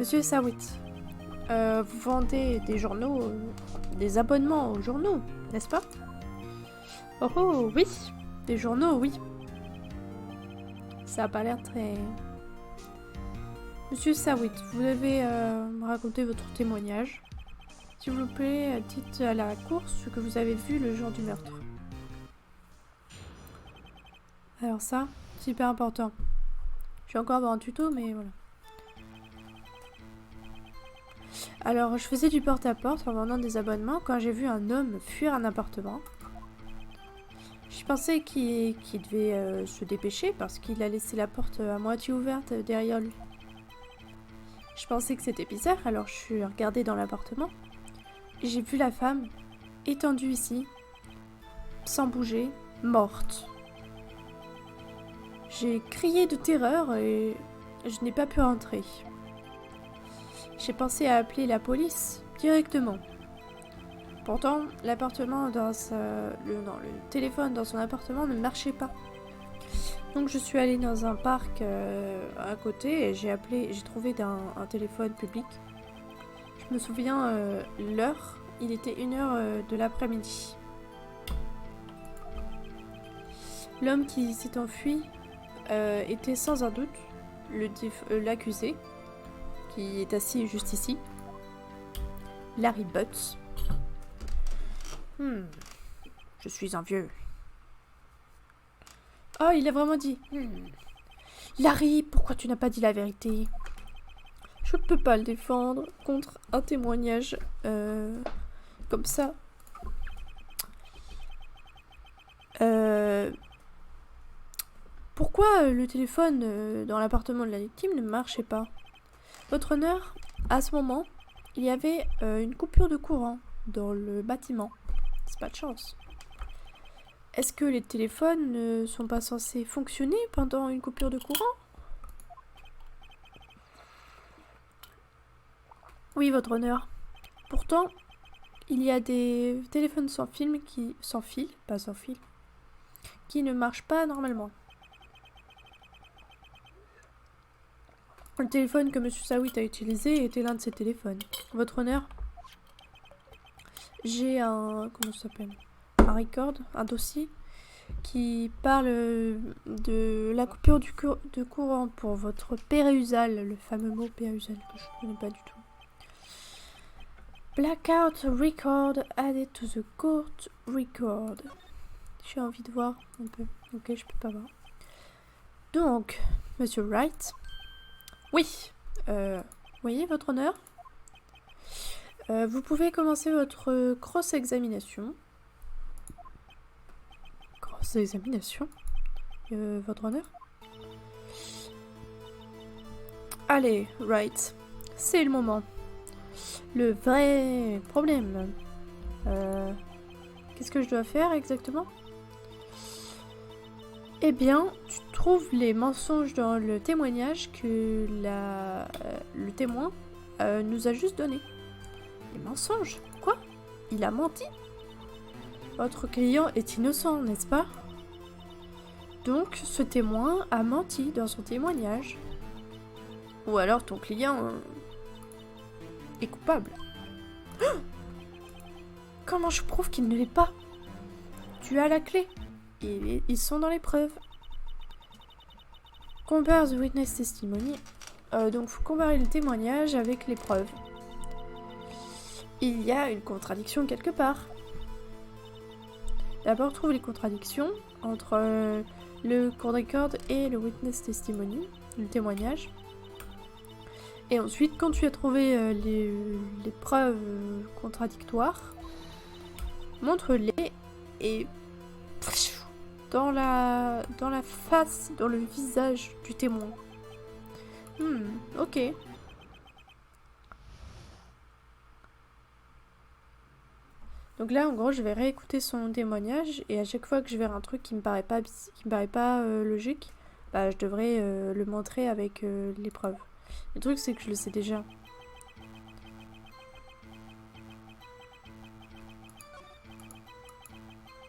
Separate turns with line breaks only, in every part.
Monsieur Sawit, vous vendez des journaux, des abonnements aux journaux, n'est-ce pas? Oh oh, oui, des journaux, oui. Ça a pas l'air très... Monsieur Sawit, vous devez me raconter votre témoignage. S'il vous plaît, dites à la cour ce que vous avez vu le jour du meurtre. Alors ça, c'est hyper important. Je vais encore avoir un tuto, mais voilà. Alors, je faisais du porte-à-porte en vendant des abonnements quand j'ai vu un homme fuir un appartement. Je pensais qu'il devait se dépêcher parce qu'il a laissé la porte à moitié ouverte derrière lui. Je pensais que c'était bizarre, alors je suis regardée dans l'appartement. J'ai vu la femme, étendue ici, sans bouger, morte. J'ai crié de terreur et je n'ai pas pu rentrer. J'ai pensé à appeler la police directement. Pourtant, le téléphone dans son appartement ne marchait pas. Donc je suis allée dans un parc à côté et j'ai trouvé un téléphone public. Je me souviens l'heure, il était 1h de l'après-midi. L'homme qui s'est enfui était sans un doute l'accusé, qui est assis juste ici, Larry Butts. Je suis un vieux. Oh, il a vraiment dit. Larry, pourquoi tu n'as pas dit la vérité? Je ne peux pas le défendre contre un témoignage comme ça. Pourquoi le téléphone dans l'appartement de la victime ne marchait pas? Votre honneur, à ce moment, il y avait une coupure de courant dans le bâtiment. C'est pas de chance. Est-ce que les téléphones ne sont pas censés fonctionner pendant une coupure de courant? Oui, votre honneur. Pourtant, il y a des téléphones sans fil, qui ne marchent pas normalement. Le téléphone que M. Sawit a utilisé était l'un de ces téléphones. Votre honneur, j'ai un dossier qui parle de la coupure de courant pour votre pérusal, le fameux mot pérusal que je ne connais pas du tout. Blackout record added to the court record. J'ai envie de voir un peu. Ok, je peux pas voir. Donc, Monsieur Wright. Oui. Voyez, votre honneur. Vous pouvez commencer votre cross-examination. Cross-examination votre honneur. Allez, Wright. C'est le moment. Le vrai problème. Qu'est-ce que je dois faire exactement? Eh bien, tu trouves les mensonges dans le témoignage que le témoin nous a juste donné. Les mensonges? Quoi? Il a menti? Votre client est innocent, n'est-ce pas? Donc, ce témoin a menti dans son témoignage. Ou alors ton client est coupable. Comment je prouve qu'il ne l'est pas? Tu as la clé. Ils sont dans les preuves. Compare the witness testimony. Donc, faut comparer le témoignage avec les preuves. Il y a une contradiction quelque part. D'abord, trouve les contradictions entre le court record et le witness testimony, le témoignage. Et ensuite, quand tu as trouvé les preuves contradictoires, montre-les et dans la face, dans le visage du témoin. Ok. Donc là, en gros, je vais réécouter son témoignage et à chaque fois que je verrai un truc qui me paraît pas logique, bah je devrais le montrer avec les preuves. Le truc, c'est que je le sais déjà.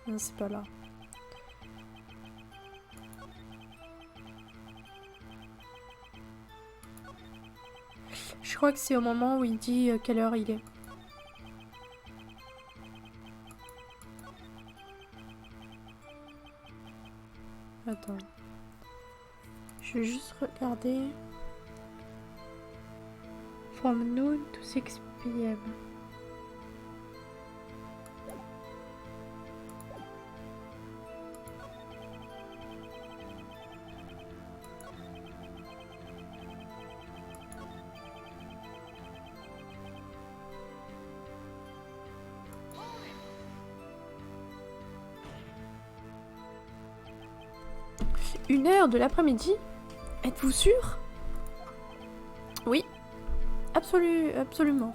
Non, c'est pas là. Je Je crois que c'est au moment où il dit quelle heure il est. Attends. Je vais juste regarder. From noon to 6 p.m. Une heure de l'après-midi? Êtes-vous sûr? Oui, absolument.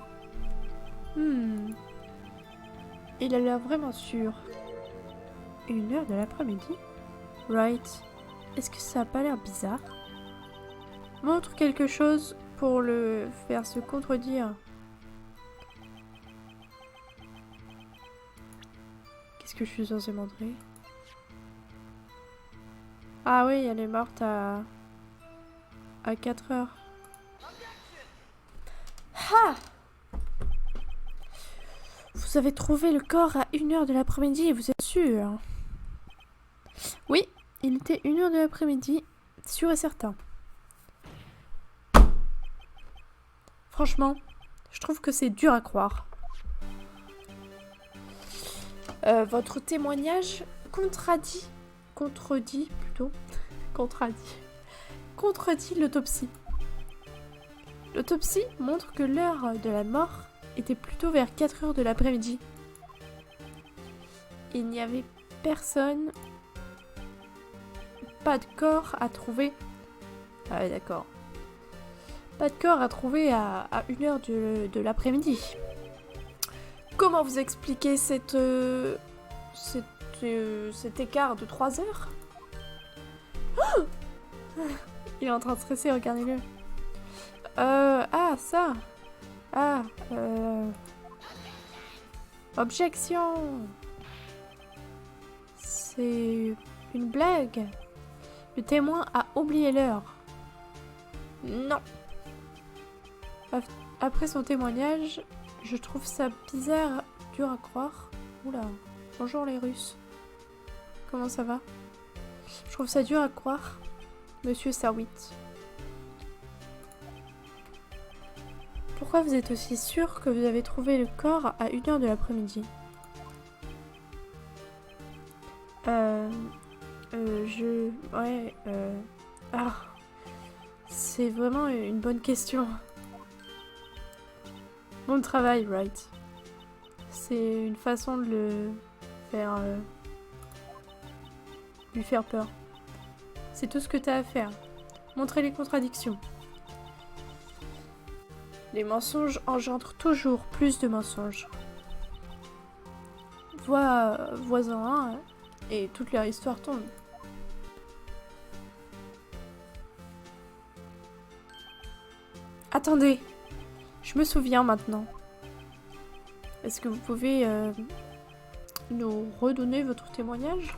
Il a l'air vraiment sûr. Une heure de l'après-midi? Right. Est-ce que ça a pas l'air bizarre? Montre quelque chose pour le faire se contredire. Qu'est-ce que je suis censée montrer? Ah oui, elle est morte à 4 heures. Ah! Vous avez trouvé le corps à 1 heure de l'après-midi, vous êtes sûr? Oui, il était 1 heure de l'après-midi, sûr et certain. Franchement, je trouve que c'est dur à croire. Votre témoignage contredit l'autopsie. L'autopsie montre que l'heure de la mort était plutôt vers 4 heures de l'après-midi. Il n'y avait personne, pas de corps à trouver. Ah ouais, d'accord. Pas de corps à trouver à 1 heure de l'après-midi. Comment vous expliquez cet écart de 3 heures? Oh! Il est en train de stresser, regardez-le. Ah, ça. Ah, objection. C'est une blague. Le témoin a oublié l'heure. Non. Après son témoignage, je trouve ça bizarre, dur à croire. Oula, bonjour les Russes. Comment ça va? Je trouve ça dur à croire, Monsieur Sarwit. Pourquoi vous êtes aussi sûr que vous avez trouvé le corps à 1 heure de l'après-midi? Ah, c'est vraiment une bonne question. Bon travail, Wright. C'est une façon de le faire... lui faire peur. C'est tout ce que t'as à faire. Montrer les contradictions. Les mensonges engendrent toujours plus de mensonges. Voisin 1 et toute leur histoire tombe. Attendez, je me souviens maintenant. Est-ce que vous pouvez nous redonner votre témoignage?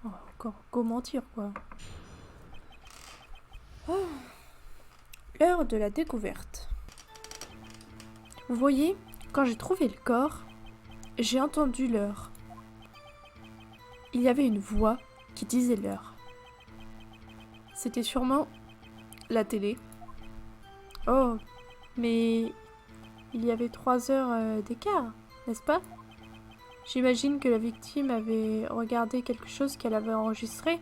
Oh, encore go mentir, quoi. Oh. L'heure de la découverte. Vous voyez, quand j'ai trouvé le corps, j'ai entendu l'heure. Il y avait une voix qui disait l'heure. C'était sûrement la télé. Oh, mais il y avait 3 heures d'écart, n'est-ce pas? J'imagine que la victime avait regardé quelque chose qu'elle avait enregistré.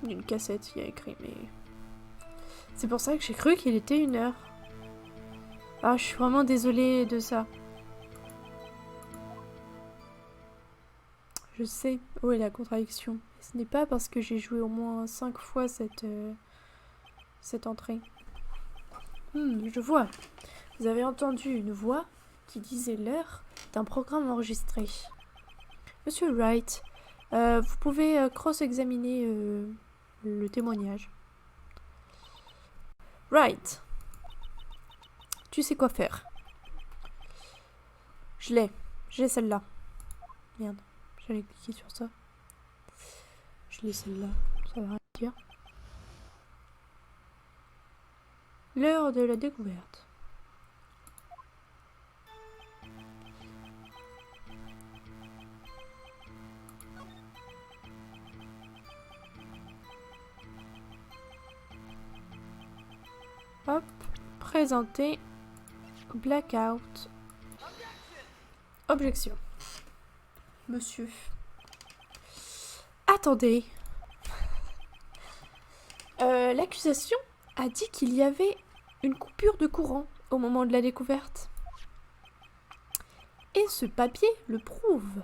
Une cassette, il y a écrit, mais... C'est pour ça que j'ai cru qu'il était 1 heure. Ah, je suis vraiment désolée de ça. Je sais où est la contradiction. Ce n'est pas parce que j'ai joué au moins 5 fois cette entrée. Je vois. Vous avez entendu une voix qui disait l'heure d'un programme enregistré. Monsieur Wright, vous pouvez cross-examiner le témoignage. Wright, tu sais quoi faire. J'ai celle-là. Merde, j'allais cliquer sur ça. Je l'ai celle-là, ça va rien dire. L'heure de la découverte. Hop, présenter. Blackout. Objection. Monsieur. Attendez. L'accusation a dit qu'il y avait une coupure de courant au moment de la découverte. Et ce papier le prouve.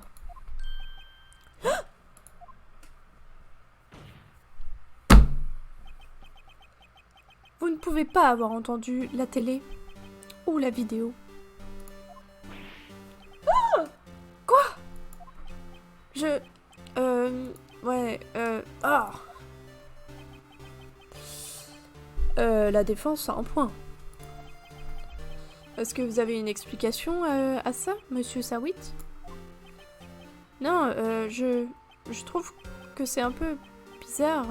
Vous ne pouvez pas avoir entendu la télé ou la vidéo. Ah! Quoi? La défense a un point. Est-ce que vous avez une explication à ça, monsieur Sawit? Non, je trouve que c'est un peu bizarre.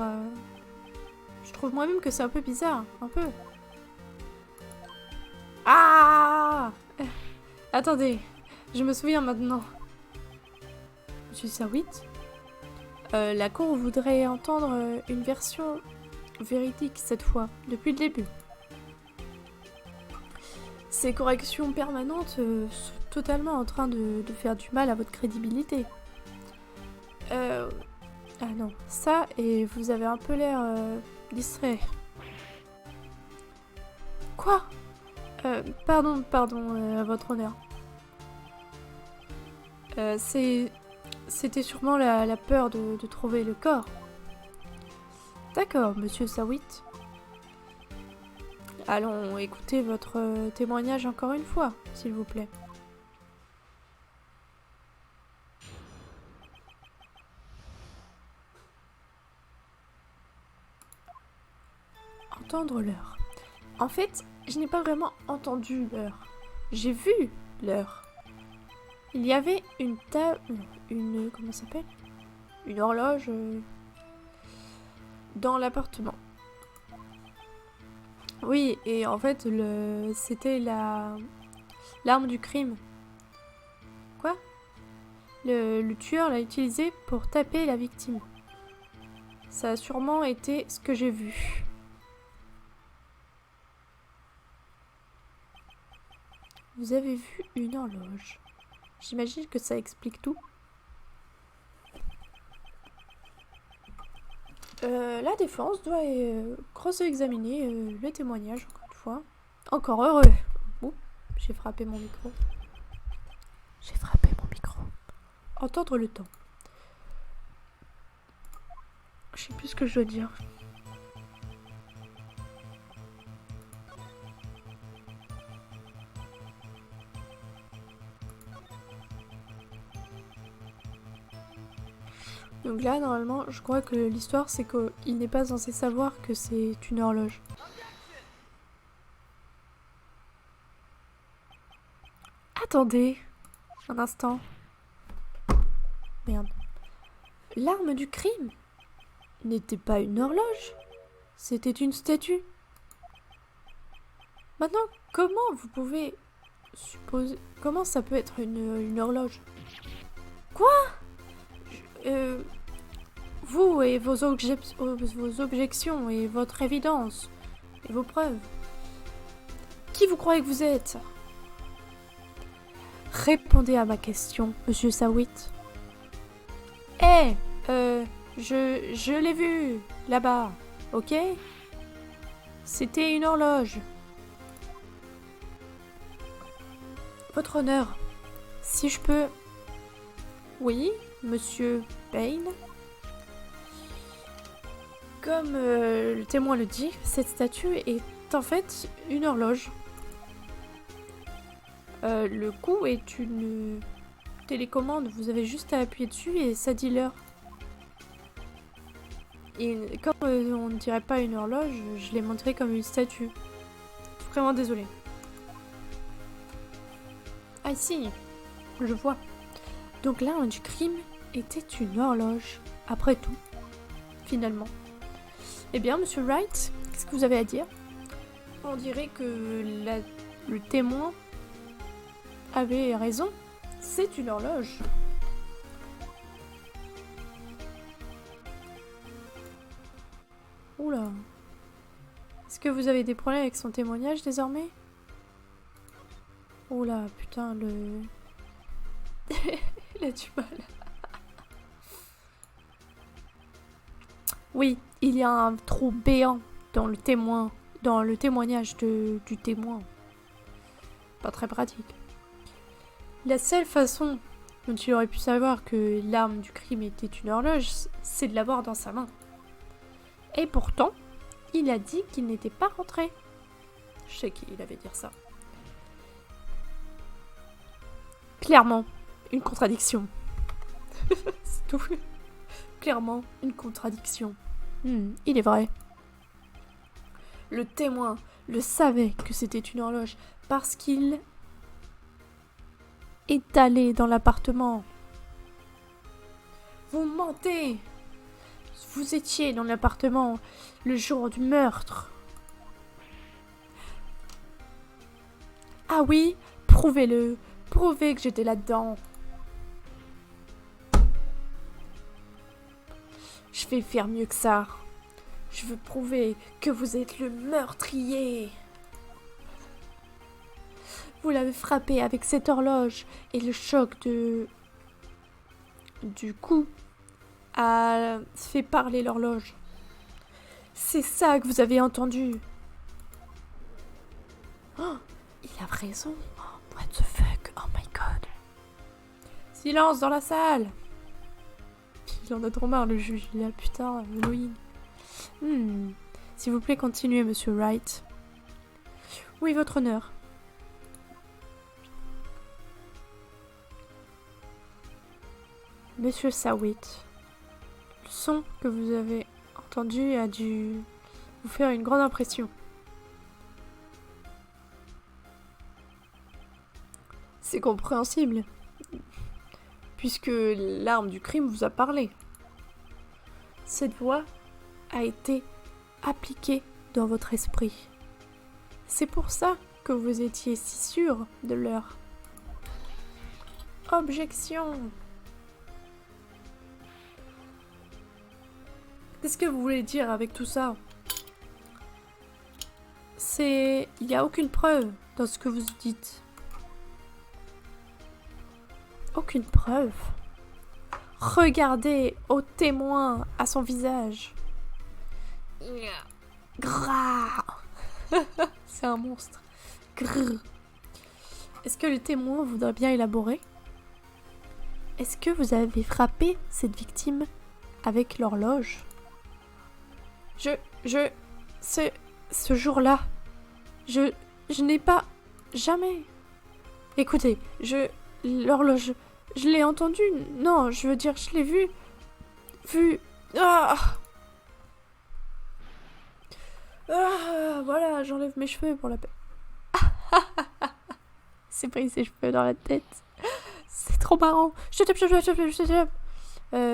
Je trouve moi-même que c'est un peu bizarre, un peu. Ah! Attendez, je me souviens maintenant. Monsieur Sawit, la cour voudrait entendre une version véridique cette fois, depuis le début. Ces corrections permanentes sont totalement en train de faire du mal à votre crédibilité. Ah non, ça, et vous avez un peu l'air distrait. Quoi? Pardon, votre honneur. C'était sûrement la peur de trouver le corps. D'accord, monsieur Sawit. Allons écouter votre témoignage encore une fois, s'il vous plaît. Entendre l'heure. En fait, je n'ai pas vraiment entendu l'heure. J'ai vu l'heure. Il y avait une table... comment ça s'appelle? Une horloge dans l'appartement. Oui, et en fait, c'était l'arme du crime. Quoi? Le tueur l'a utilisée pour taper la victime. Ça a sûrement été ce que j'ai vu. Vous avez vu une horloge. J'imagine que ça explique tout. La défense doit cross-examiner le témoignage, encore une fois. Encore heureux. Ouh, j'ai frappé mon micro. Entendre le temps. Je sais plus ce que je dois dire. Donc là, normalement, je crois que l'histoire, c'est qu'il n'est pas censé savoir que c'est une horloge. Attendez un instant. Merde. L'arme du crime n'était pas une horloge. C'était une statue. Maintenant, comment vous pouvez supposer... Comment ça peut être une horloge? Quoi? Vous et vos objections et votre évidence et vos preuves. Qui vous croyez que vous êtes? Répondez à ma question, monsieur Sawit. Je l'ai vu là-bas, ok? C'était une horloge. Votre honneur, si je peux... Oui, monsieur Payne. Comme le témoin le dit, cette statue est en fait une horloge. Le coup est une télécommande, vous avez juste à appuyer dessus et ça dit l'heure. Et comme on ne dirait pas une horloge, je l'ai montré comme une statue. Je suis vraiment désolée. Ah si, je vois. Donc l'arme du crime était une horloge, après tout, finalement. Eh bien, monsieur Wright, qu'est-ce que vous avez à dire? On dirait que le témoin avait raison. C'est une horloge. Oula. Est-ce que vous avez des problèmes avec son témoignage désormais? Oula, putain, il a du mal. Oui, il y a un trou béant dans le témoignage du témoin. Pas très pratique. La seule façon dont il aurait pu savoir que l'arme du crime était une horloge, c'est de l'avoir dans sa main. Et pourtant, il a dit qu'il n'était pas rentré. Je sais qu'il avait dit ça. Clairement, une contradiction. C'est tout. Clairement, une contradiction. Il est vrai. Le témoin le savait que c'était une horloge parce qu'il est allé dans l'appartement. Vous mentez! Vous étiez dans l'appartement le jour du meurtre. Ah oui? Prouvez-le. Prouvez que j'étais là-dedans. Je vais faire mieux que ça. Je veux prouver que vous êtes le meurtrier. Vous l'avez frappé avec cette horloge et le choc du coup a fait parler l'horloge. C'est ça que vous avez entendu. Oh, il a raison. Oh, what the fuck? Oh my god. Silence dans la salle. Il en a trop marre, le juge. Il est là, putain, Halloween. S'il vous plaît, continuez, monsieur Wright. Oui, votre honneur. Monsieur Sawitt, le son que vous avez entendu a dû vous faire une grande impression. C'est compréhensible, puisque l'arme du crime vous a parlé. Cette voix a été appliquée dans votre esprit. C'est pour ça que vous étiez si sûr de l'heure. Objection. Qu'est-ce que vous voulez dire avec tout ça? Il n'y a aucune preuve dans ce que vous dites. Aucune preuve. Regardez au témoin, à son visage. Gras. C'est un monstre. Grrr. Est-ce que le témoin voudrait bien élaborer? Est-ce que vous avez frappé cette victime avec l'horloge? Ce jour-là, je n'ai pas... Jamais. Écoutez, l'horloge, je l'ai entendu. Non, je veux dire, je l'ai vu. Ah, voilà, j'enlève mes cheveux pour la peine. C'est pris ses cheveux dans la tête. C'est trop marrant. Je te tape.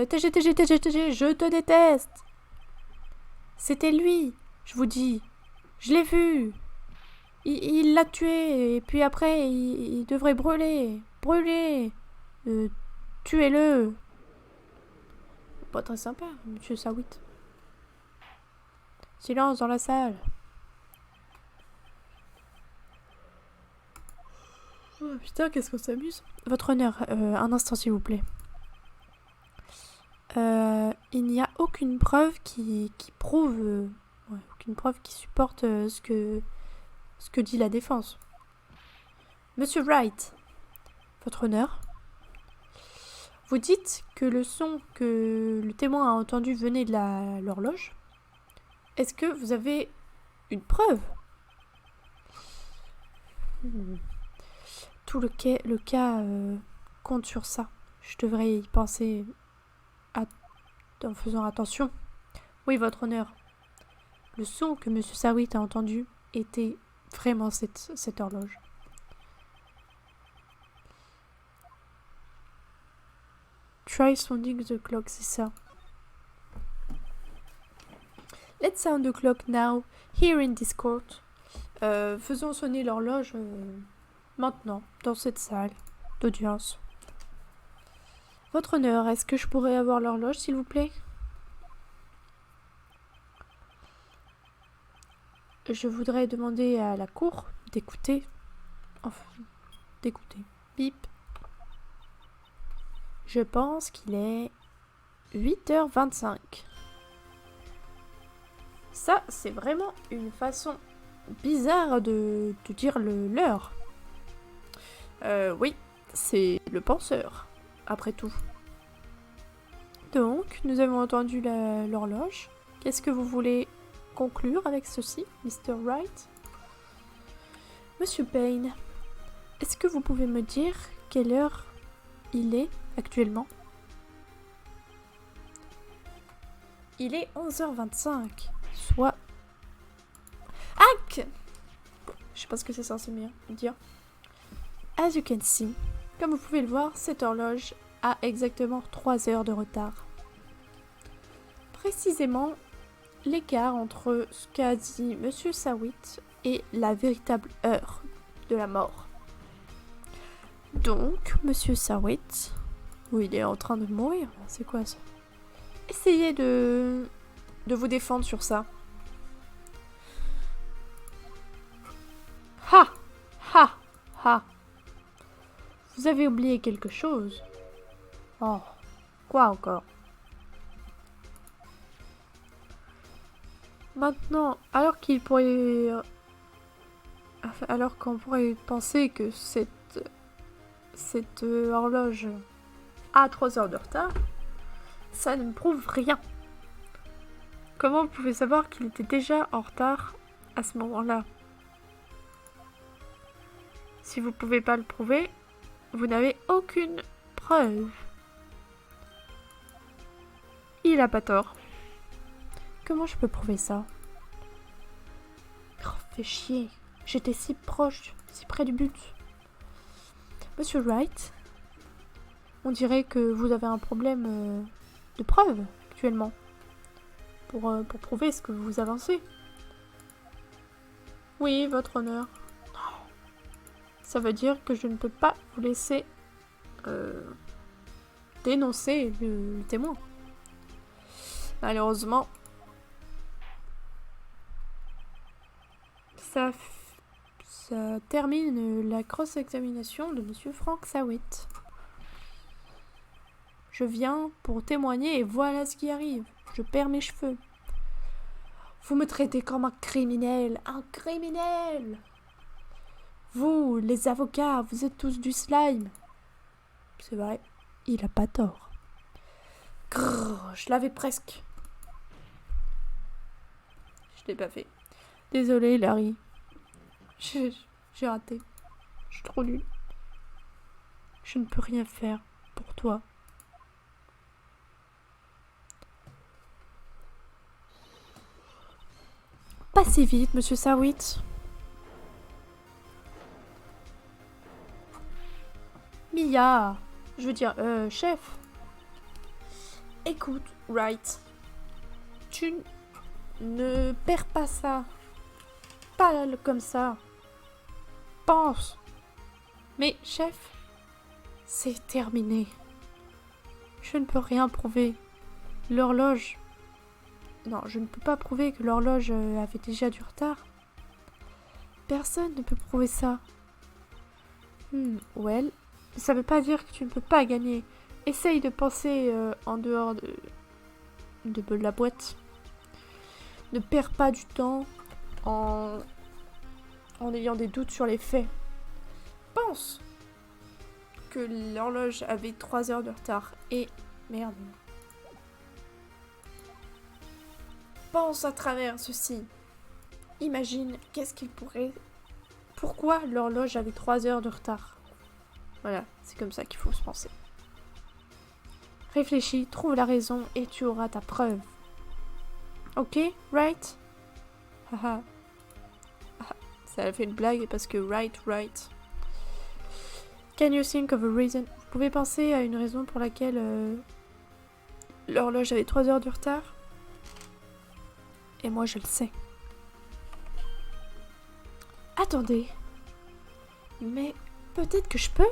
TG, je te déteste. C'était lui, je vous dis. Je l'ai vu. Il l'a tué, et puis après, il devrait brûler. Tuez-le. Pas très sympa, monsieur Sawitt. Silence dans la salle. Oh putain, qu'est-ce qu'on s'amuse. Votre honneur, un instant s'il vous plaît. Il n'y a aucune preuve qui prouve... aucune preuve qui supporte ce que dit la défense. Monsieur Wright, votre honneur, vous dites que le son que le témoin a entendu venait de l'horloge. Est-ce que vous avez une preuve? Tout le cas compte sur ça. Je devrais y penser en faisant attention. Oui, votre honneur. Le son que monsieur Sawitt a entendu était vraiment cette horloge. Try sounding the clock, c'est ça. Let's sound the clock now, here in this court. Faisons sonner l'horloge maintenant, dans cette salle d'audience. Votre honneur, est-ce que je pourrais avoir l'horloge, s'il vous plaît? Je voudrais demander à la cour d'écouter. Enfin, d'écouter. Bip. Je pense qu'il est 8h25. Ça, c'est vraiment une façon bizarre de dire l'heure. Oui, c'est le penseur, après tout. Donc, nous avons entendu l'horloge. Qu'est-ce que vous voulez conclure avec ceci, Mr. Wright? Monsieur Payne, est-ce que vous pouvez me dire quelle heure il est actuellement? Il est 11h25, soit... Hack! Je sais pas ce que c'est censé dire. As you can see, comme vous pouvez le voir, cette horloge a exactement 3 heures de retard. Précisément, l'écart entre ce qu'a dit Monsieur Sawitt et la véritable heure de la mort. Donc, Monsieur Sawitt, où il est en train de mourir, c'est quoi ça? Essayez de vous défendre sur ça. Ha! Ha! Ha! Vous avez oublié quelque chose. Oh, quoi encore? Maintenant, alors qu'on pourrait penser que cette horloge a 3 heures de retard, ça ne me prouve rien. Comment vous pouvez savoir qu'il était déjà en retard à ce moment-là? Si vous ne pouvez pas le prouver, vous n'avez aucune preuve. Il a pas tort. Comment je peux prouver ça? Oh, fait chier. J'étais si proche, si près du but. Monsieur Wright, on dirait que vous avez un problème de preuve actuellement pour prouver ce que vous avancez. Oui, votre honneur. Ça veut dire que je ne peux pas vous laisser dénoncer le témoin. Malheureusement, ça termine la cross-examination de Monsieur Frank Sawitt. Je viens pour témoigner et voilà ce qui arrive. Je perds mes cheveux. Vous me traitez comme un criminel. Un criminel! Vous, les avocats, vous êtes tous du slime. C'est vrai, il a pas tort. Grrr, je l'avais presque. Je l'ai pas fait. Désolée, Larry. J'ai raté. Je suis trop nulle. Je ne peux rien faire pour toi. Pas si vite, Monsieur Sawitt. Mia, je veux dire, chef. Écoute, Wright, tu ne perds pas ça. Pas comme ça. Pense. Mais, chef, c'est terminé. Je ne peux rien prouver. L'horloge... Non, je ne peux pas prouver que l'horloge avait déjà du retard. Personne ne peut prouver ça. Well, ça veut pas dire que tu ne peux pas gagner. Essaye de penser en dehors de la boîte. Ne perds pas du temps en ayant des doutes sur les faits. Pense que l'horloge avait 3 heures de retard. Et... Merde. Pense à travers ceci. Imagine qu'est-ce qu'il pourrait... Pourquoi l'horloge avait 3 heures de retard? Voilà, c'est comme ça qu'il faut se penser. Réfléchis, trouve la raison et tu auras ta preuve. Ok, right? Haha. Ça a fait une blague parce que right. Can you think of a reason? Vous pouvez penser à une raison pour laquelle l'horloge avait 3 heures de retard? Et moi je le sais. Attendez. Mais peut-être que je peux?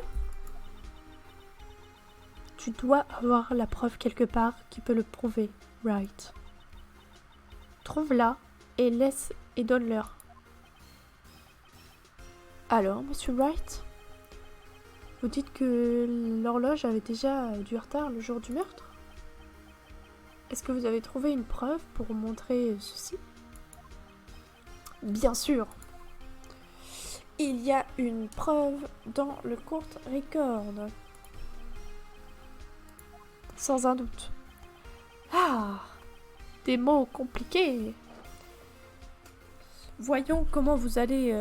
Tu dois avoir la preuve quelque part qui peut le prouver, Wright. Trouve-la et donne-leur. Alors, monsieur Wright, vous dites que l'horloge avait déjà du retard le jour du meurtre? Est-ce que vous avez trouvé une preuve pour montrer ceci? Bien sûr. Il y a une preuve dans le court record. Sans un doute. Ah! Des mots compliqués. Voyons comment vous allez...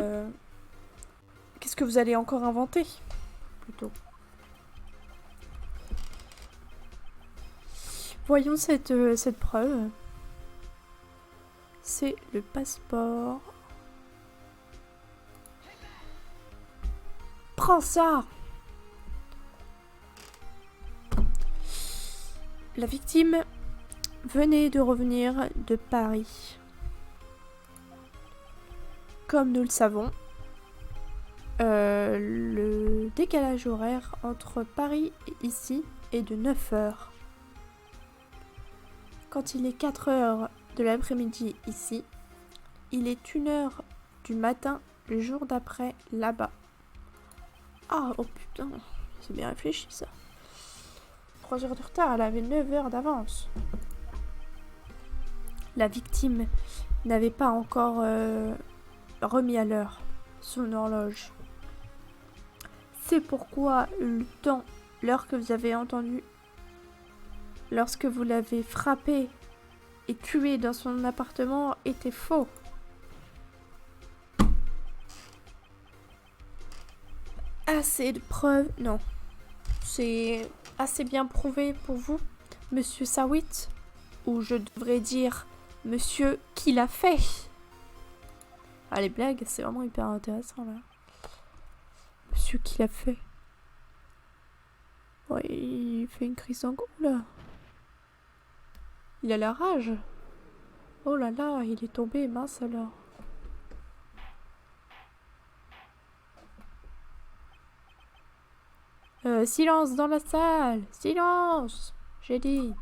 Qu'est-ce que vous allez encore inventer? Plutôt. Voyons cette preuve. C'est le passeport. Prends ça! La victime venait de revenir de Paris. Comme nous le savons, le décalage horaire entre Paris et ici est de 9 heures. Quand il est 4 heures de l'après-midi ici, il est 1 heure du matin le jour d'après là-bas. Ah, oh putain, c'est bien réfléchi ça. 3 heures de retard, elle avait 9 heures d'avance. La victime n'avait pas encore remis à l'heure son horloge. C'est pourquoi l'heure que vous avez entendue lorsque vous l'avez frappé et tué dans son appartement était faux. Assez de preuves, non. C'est assez bien prouvé pour vous, monsieur Sawitt, ou je devrais dire monsieur qui l'a fait. Ah, les blagues, c'est vraiment hyper intéressant là. Monsieur qui l'a fait. Ouais, il fait une crise d'angoisse là. Il a la rage. Oh là là, il est tombé, mince alors. Silence dans la salle. Silence, j'ai dit.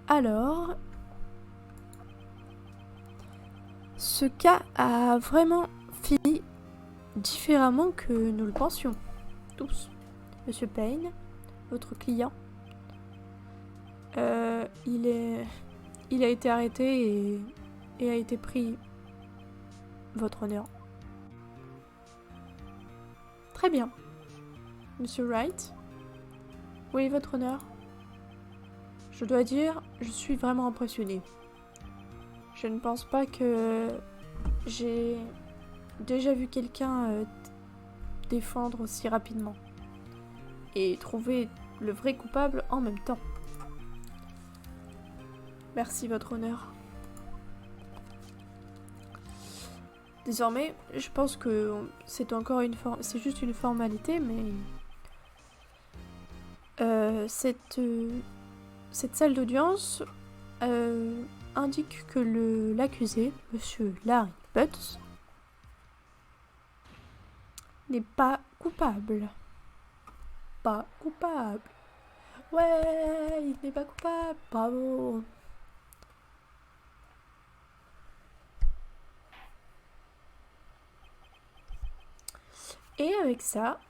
Alors, ce cas a vraiment fini différemment que nous le pensions. Tous. Monsieur Payne, votre client, il a été arrêté et a été pris, votre honneur. Très bien. Monsieur Wright? Oui, votre honneur. Je dois dire, je suis vraiment impressionnée. Je ne pense pas que j'ai déjà vu quelqu'un défendre aussi rapidement et trouver le vrai coupable en même temps. Merci, votre honneur. Désormais, je pense que c'est juste une formalité, mais cette salle d'audience indique que l'accusé, monsieur Larry Butts, n'est pas coupable. Pas coupable. Ouais, il n'est pas coupable. Bravo. Et avec ça,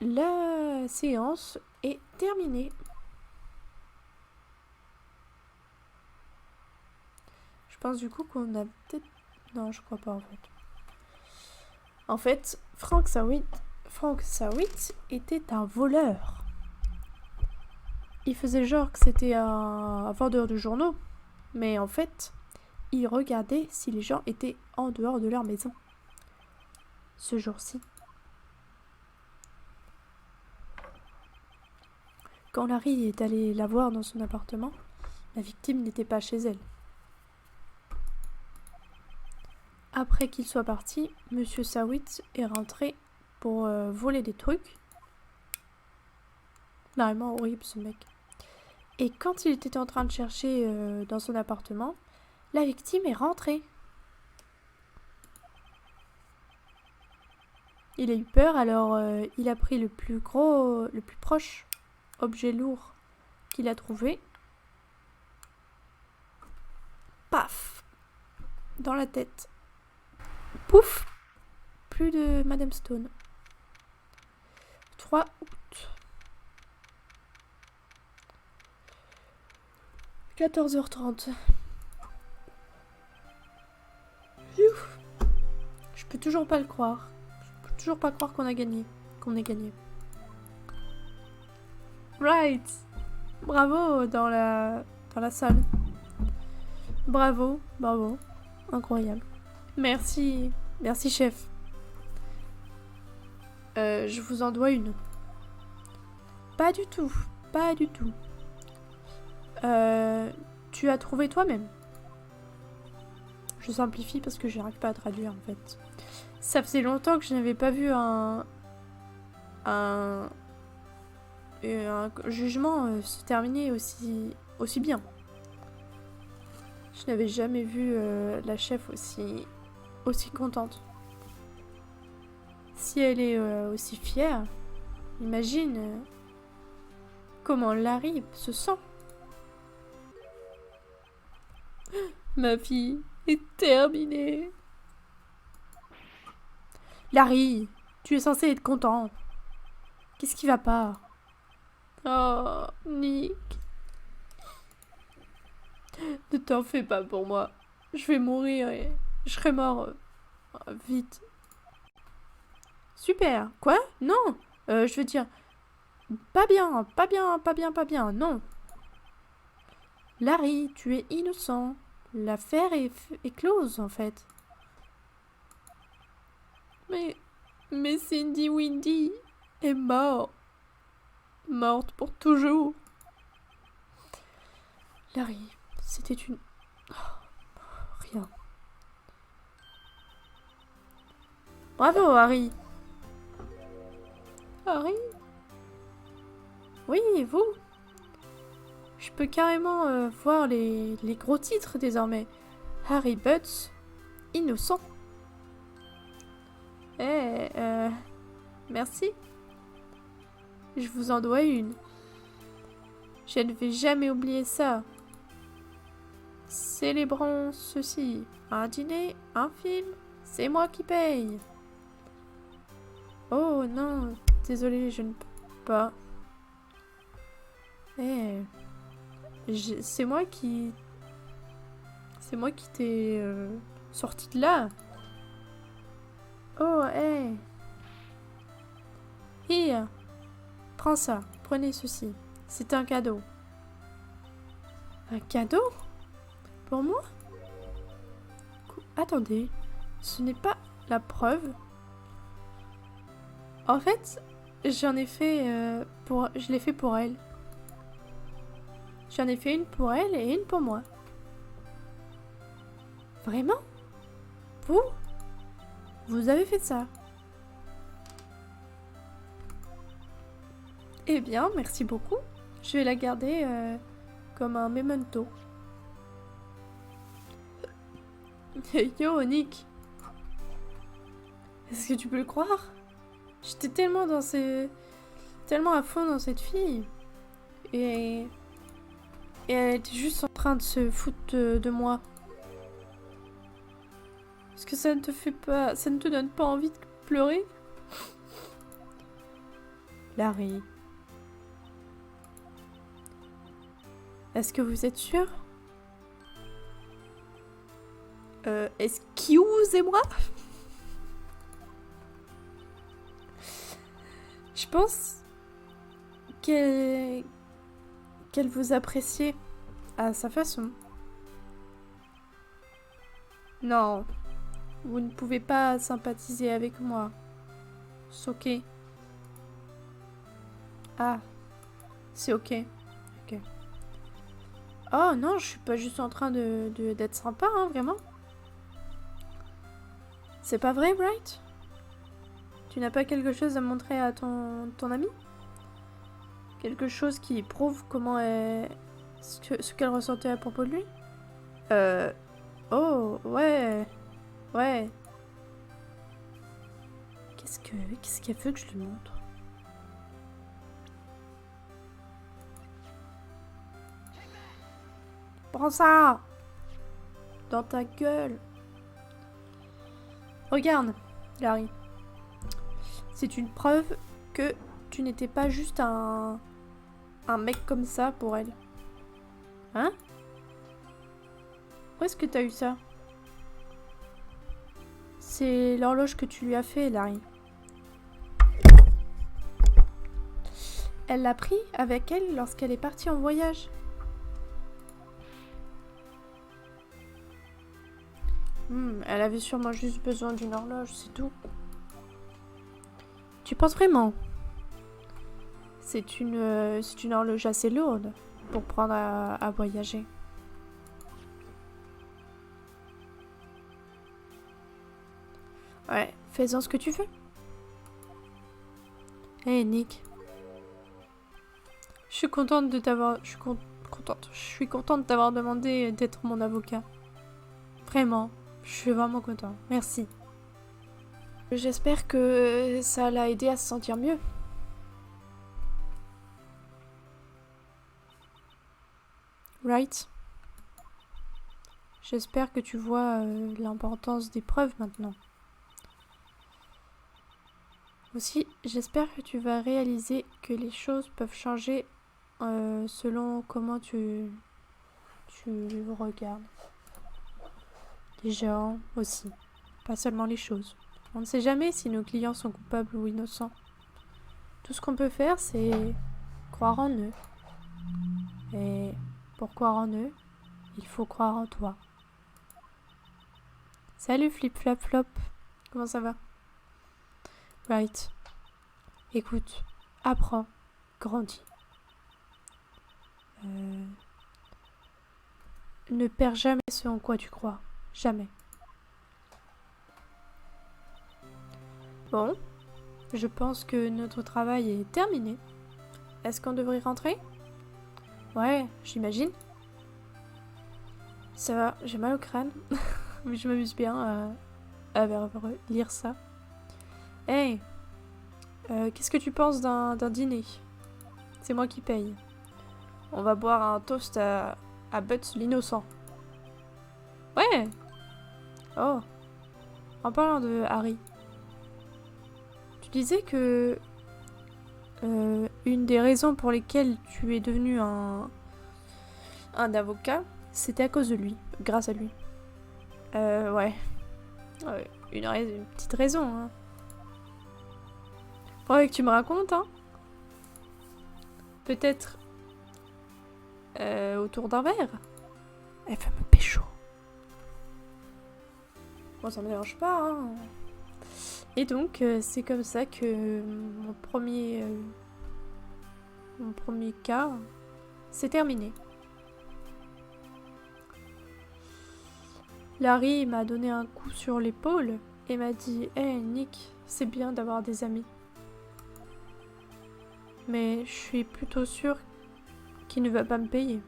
la séance est terminée. Je pense du coup qu'on a peut-être... Non, je crois pas en fait. En fait, Frank Sawitt était un voleur. Il faisait genre que c'était un vendeur de journaux, mais en fait, il regardait si les gens étaient en dehors de leur maison. Ce jour-ci. Quand Larry est allé la voir dans son appartement, la victime n'était pas chez elle. Après qu'il soit parti, monsieur Sawitt est rentré pour voler des trucs. Vraiment horrible ce mec. Et quand il était en train de chercher dans son appartement, la victime est rentrée. Il a eu peur, alors il a pris le plus proche objet lourd qu'il a trouvé. Paf! Dans la tête. Pouf! Plus de Madame Stone. 3 août. 14h30. Ouf. Je peux toujours pas le croire. Je peux toujours pas croire qu'on a gagné. Qu'on ait gagné. Right! Bravo dans la salle. Bravo, bravo. Incroyable. Merci. Merci, chef. Je vous en dois une. Pas du tout. Pas du tout. Tu as trouvé toi-même. Je simplifie parce que j'arrive pas à traduire en fait. Ça faisait longtemps que je n'avais pas vu un jugement se terminer aussi bien. Je n'avais jamais vu la chef aussi contente. Si elle est aussi fière, imagine comment Larry se sent. Ma fille est terminée. Larry, tu es censé être content. Qu'est-ce qui va pas? Oh, Nick. Ne t'en fais pas pour moi. Je vais mourir et je serai mort vite. Super. Quoi? Non. Je veux dire... Pas bien, pas bien, pas bien, pas bien. Non. Larry, tu es innocent. L'affaire est close, en fait. Mais Cindy Windy est morte. Morte pour toujours. Larry, c'était une... Oh, rien. Bravo, Harry. Harry? Oui, vous? Je peux carrément voir les gros titres désormais. Harry Butts, innocent. Merci. Je vous en dois une. Je ne vais jamais oublier ça. Célébrons ceci. Un dîner, un film, c'est moi qui paye. Oh non, désolée, je ne peux pas. C'est moi qui t'ai sorti de là. Oh, Here, prends ça, prenez ceci. C'est un cadeau. Un cadeau? Pour moi? Attendez, ce n'est pas la preuve. En fait, j'en ai fait je l'ai fait pour elle. J'en ai fait une pour elle et une pour moi. Vraiment? Vous avez fait ça? Eh bien, merci beaucoup. Je vais la garder comme un memento. Yo, Nick. Est-ce que tu peux le croire? J'étais tellement à fond dans cette fille. Et elle était juste en train de se foutre de moi. Est-ce que ça ne te donne pas envie de pleurer? Larry. Est-ce que vous êtes sûr? Excusez-moi? Je pense qu'elle vous appréciait à sa façon. Non, vous ne pouvez pas sympathiser avec moi. C'est ok. Ah, c'est ok. Ok. Oh non, je suis pas juste en train d'être sympa, hein, vraiment. C'est pas vrai, Bright? Tu n'as pas quelque chose à montrer à ton ami? Quelque chose qui prouve comment Ce qu'elle ressentait à propos de lui. Oh, ouais. Ouais. Qu'est-ce qu'elle veut que je lui montre? Prends ça! Dans ta gueule! Regarde, Larry. C'est une preuve que tu n'étais pas juste un mec comme ça pour elle. Hein? Où est-ce que t'as eu ça? C'est l'horloge que tu lui as fait, Larry. Elle l'a pris avec elle lorsqu'elle est partie en voyage. Elle avait sûrement juste besoin d'une horloge, c'est tout. Tu penses vraiment? C'est une horloge assez lourde pour prendre à voyager. Ouais, fais-en ce que tu veux. Hey Nick. Je suis contente de t'avoir... Je suis contente de t'avoir demandé d'être mon avocat. Vraiment. Je suis vraiment contente. Merci. J'espère que ça l'a aidé à se sentir mieux. Right? J'espère que tu vois l'importance des preuves maintenant. Aussi, j'espère que tu vas réaliser que les choses peuvent changer selon comment tu regardes. Les gens aussi, pas seulement les choses. On ne sait jamais si nos clients sont coupables ou innocents. Tout ce qu'on peut faire, c'est croire en eux. Et pour croire en eux, il faut croire en toi. Salut Flip Flap Flop, comment ça va? Right. Écoute, apprends, grandis. Ne perds jamais ce en quoi tu crois. Jamais. Bon, je pense que notre travail est terminé. Est-ce qu'on devrait rentrer? Ouais, j'imagine. Ça va, j'ai mal au crâne. Mais je m'amuse bien à lire ça. Hey, qu'est-ce que tu penses d'un dîner? C'est moi qui paye. On va boire un toast à Butts l'innocent. Ouais. Oh. En parlant de Harry. Tu disais que une des raisons pour lesquelles tu es devenu un avocat, c'était à cause de lui, grâce à lui. Ouais. Une petite raison, hein. Faudrait que tu me racontes, hein. Peut-être autour d'un verre. Elle veut me pécho. Bon, ça me dérange pas, hein. Et donc, c'est comme ça que mon premier cas s'est terminé. Larry m'a donné un coup sur l'épaule et m'a dit « Hey Nick, c'est bien d'avoir des amis. Mais je suis plutôt sûre qu'il ne va pas me payer.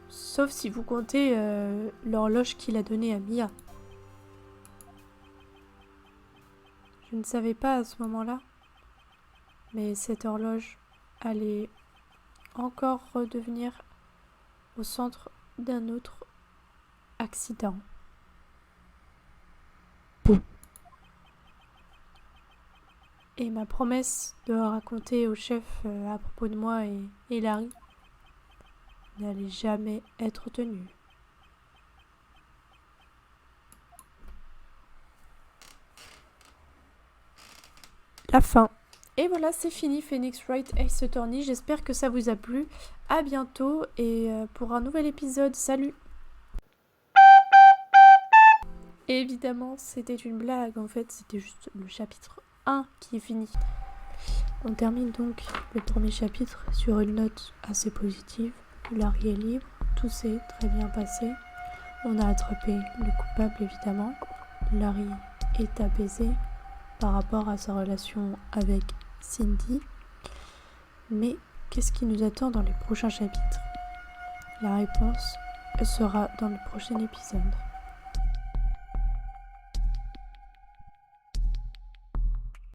Sauf si vous comptez l'horloge qu'il a donnée à Mia. » Je ne savais pas à ce moment-là, mais cette horloge allait encore redevenir au centre d'un autre accident. Boum. Et ma promesse de raconter au chef à propos de moi et Larry n'allait jamais être tenue. La fin. Et voilà, c'est fini Phoenix Wright Ace Attorney. J'espère que ça vous a plu. À bientôt et pour un nouvel épisode. Salut! Et évidemment, c'était une blague. En fait, c'était juste le chapitre 1 qui est fini. On termine donc le premier chapitre sur une note assez positive. Larry est libre. Tout s'est très bien passé. On a attrapé le coupable, évidemment. Larry est apaisé par rapport à sa relation avec Cindy. Mais Qu'est-ce qui nous attend dans les prochains chapitres? La réponse sera dans le prochain épisode.